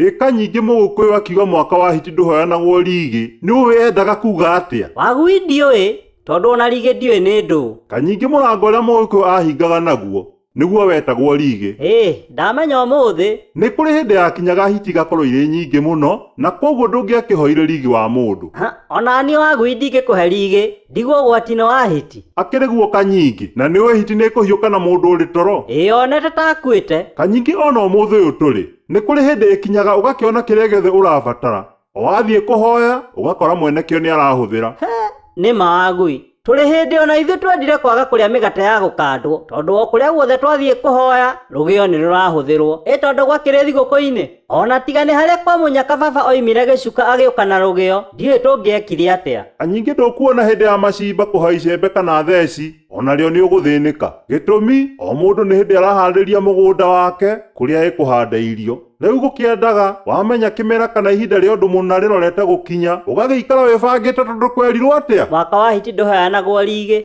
Ĩka nyingĩ Mũgĩkũyũ akiuga mwaka wa hiti ndũheanagwo rigi. Nĩũĩ endaga kuga atĩa? Wagui ndiũĩ, tondũ ona rigi ndiũĩ nĩ ndũ. Kanyingĩ mũrango ũrĩa Mũgĩkũyũ ahingaga naguo nĩguo wetagwo rigi. Ndamenya ũmũthĩ. Nĩ kũrĩ hĩndĩ yakinyaga hiti igakorwo irĩ nyingĩ mũno, na koguo ndũngĩakĩhoire rigi wa mũndũ. Ona niĩ Wagui ndingĩkũhe rigi, ndigwo ũgwati-inĩ wa hiti. Akĩrĩ guo Kanyingĩ, na nĩũĩ hiti nĩ kũhiũka na mũndũ ũrĩ toro. Onete takuĩte. Kanyingĩ ona ũmũthĩ ũyũ tũrĩ, nĩ kũrĩ hĩndĩ ĩkinyaga ũgakĩona kĩrĩa gĩothe ũrabatara, o wathiĩ kũhoya ũgakora mwenekio nĩ arahũthĩra. Nĩ ma Wagui, tũrĩ hĩndĩ ona ithuĩ twendire kwaga kũrĩa mĩgate ya gũkandwo, tondũ o kũrĩa guothe twathiĩ kũhoya rũgĩo nĩ rũrahũthĩrwo. Tondũ gwakĩrĩ thigũkũ-inĩ, ona tiga nĩ harĩa kwa Mũnyaka baba oimire gĩcuka agĩũka na rũgĩo, ndiũĩ tũngĩekire atĩa. Kanyingĩ ndũkuona hĩndĩ ya macimba kũhai icembe kana theci, onarĩo nĩ ũgũthĩnĩka. Gĩtũmi, o mũndũ nĩ hĩndĩ araharĩria mũgũnda wake kũrĩa ekũhanda irio. Rĩu gũkĩendaga wamenya kĩmera kana ihinda rĩa ũndũ mũna rĩrorete gũkinya, ũgagĩikara wĩbangĩte tondũ kwerirwo atĩa? Mwaka wa hiti ndũheanagwo rigi.